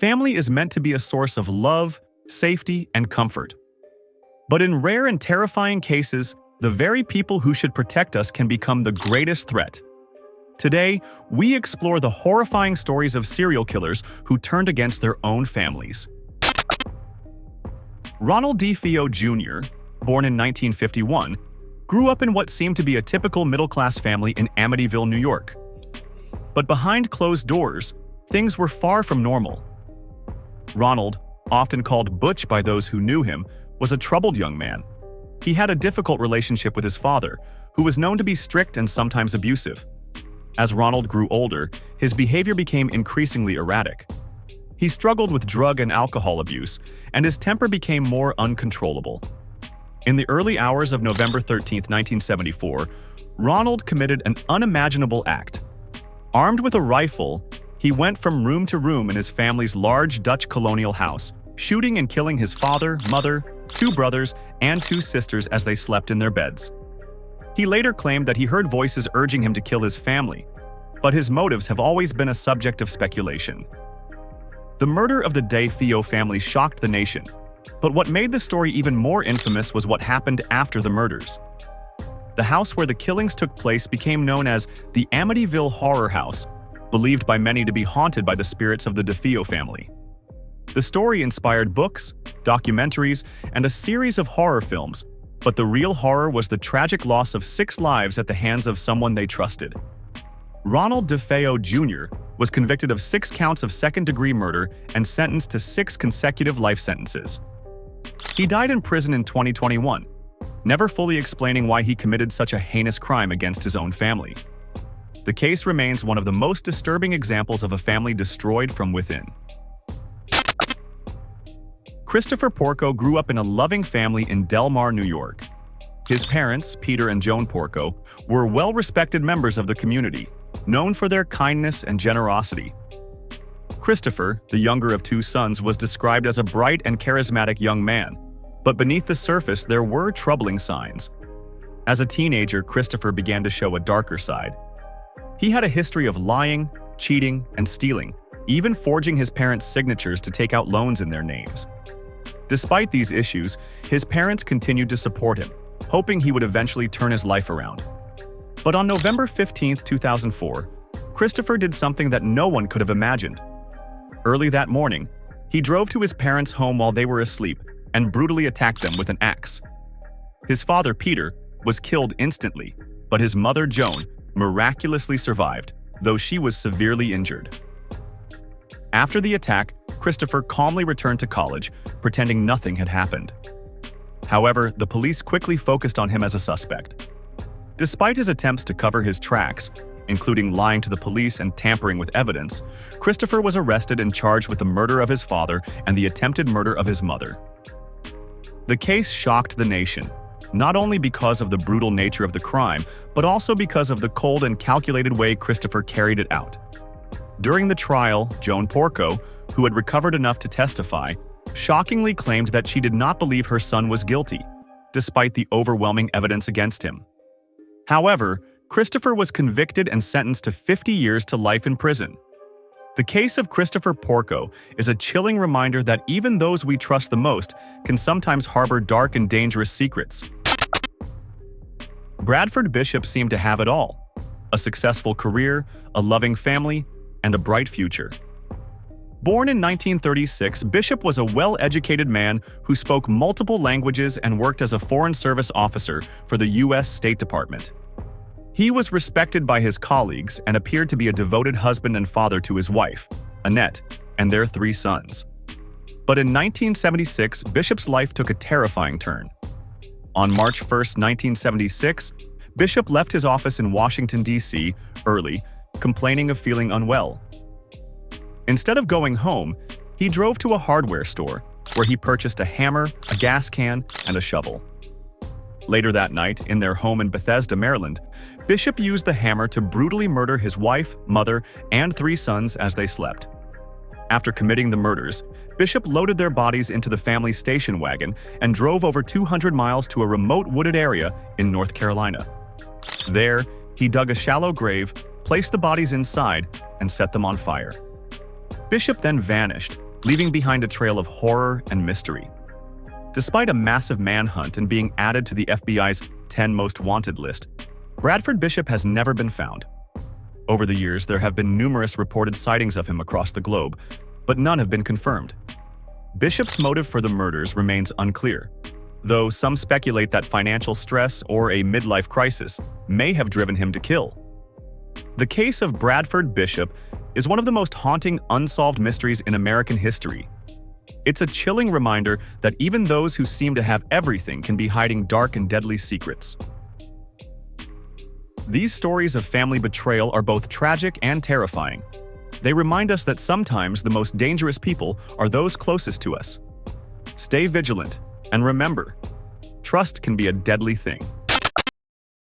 family is meant to be a source of love, safety, and comfort. But in rare and terrifying cases, the very people who should protect us can become the greatest threat. Today, we explore the horrifying stories of serial killers who turned against their own families. Ronald DeFeo Jr., born in 1951, grew up in what seemed to be a typical middle-class family in Amityville, New York. But behind closed doors, things were far from normal. Ronald, often called Butch by those who knew him, was a troubled young man. He had a difficult relationship with his father, who was known to be strict and sometimes abusive. As Ronald grew older, his behavior became increasingly erratic. He struggled with drug and alcohol abuse, and his temper became more uncontrollable. In the early hours of November 13, 1974, Ronald committed an unimaginable act. Armed with a rifle, he went from room to room in his family's large Dutch colonial house, shooting and killing his father, mother, 2 brothers, and 2 sisters as they slept in their beds. He later claimed that he heard voices urging him to kill his family, but his motives have always been a subject of speculation. The murder of the DeFeo family shocked the nation, but what made the story even more infamous was what happened after the murders. The house where the killings took place became known as the Amityville Horror House, believed by many to be haunted by the spirits of the DeFeo family. The story inspired books, documentaries, and a series of horror films, but the real horror was the tragic loss of 6 lives at the hands of someone they trusted. Ronald DeFeo Jr. was convicted of 6 counts of second-degree murder and sentenced to 6 consecutive life sentences. He died in prison in 2021, never fully explaining why he committed such a heinous crime against his own family. The case remains one of the most disturbing examples of a family destroyed from within. Christopher Porco grew up in a loving family in Del Mar, New York. His parents, Peter and Joan Porco, were well-respected members of the community, known for their kindness and generosity. Christopher, the younger of 2 sons, was described as a bright and charismatic young man, but beneath the surface there were troubling signs. As a teenager, Christopher began to show a darker side. He had a history of lying, cheating, and stealing, even forging his parents' signatures to take out loans in their names. Despite these issues, his parents continued to support him, hoping he would eventually turn his life around. But on November 15, 2004, Christopher did something that no one could have imagined. Early that morning, he drove to his parents' home while they were asleep and brutally attacked them with an axe. His father, Peter, was killed instantly, but his mother, Joan, miraculously survived, though she was severely injured. After the attack, Christopher calmly returned to college, pretending nothing had happened. However, the police quickly focused on him as a suspect. Despite his attempts to cover his tracks, including lying to the police and tampering with evidence, Christopher was arrested and charged with the murder of his father and the attempted murder of his mother. The case shocked the nation, not only because of the brutal nature of the crime, but also because of the cold and calculated way Christopher carried it out. During the trial, Joan Porco, who had recovered enough to testify, shockingly claimed that she did not believe her son was guilty, despite the overwhelming evidence against him. However, Christopher was convicted and sentenced to 50 years to life in prison. The case of Christopher Porco is a chilling reminder that even those we trust the most can sometimes harbor dark and dangerous secrets. Bradford Bishop seemed to have it all: a successful career, a loving family, and a bright future. Born in 1936, Bishop was a well-educated man who spoke multiple languages and worked as a Foreign Service officer for the U.S. State Department. He was respected by his colleagues and appeared to be a devoted husband and father to his wife, Annette, and their 3 sons. But in 1976, Bishop's life took a terrifying turn. On March 1, 1976, Bishop left his office in Washington, D.C. early, complaining of feeling unwell. Instead of going home, he drove to a hardware store where he purchased a hammer, a gas can, and a shovel. Later that night, in their home in Bethesda, Maryland, Bishop used the hammer to brutally murder his wife, mother, and 3 sons as they slept. After committing the murders, Bishop loaded their bodies into the family station wagon and drove over 200 miles to a remote wooded area in North Carolina. There, he dug a shallow grave, placed the bodies inside, and set them on fire. Bishop then vanished, leaving behind a trail of horror and mystery. Despite a massive manhunt and being added to the FBI's 10 most wanted list, Bradford Bishop has never been found. Over the years, there have been numerous reported sightings of him across the globe, but none have been confirmed. Bishop's motive for the murders remains unclear, though some speculate that financial stress or a midlife crisis may have driven him to kill. The case of Bradford Bishop is one of the most haunting unsolved mysteries in American history. It's a chilling reminder that even those who seem to have everything can be hiding dark and deadly secrets. These stories of family betrayal are both tragic and terrifying. They remind us that sometimes the most dangerous people are those closest to us. Stay vigilant, and remember, trust can be a deadly thing.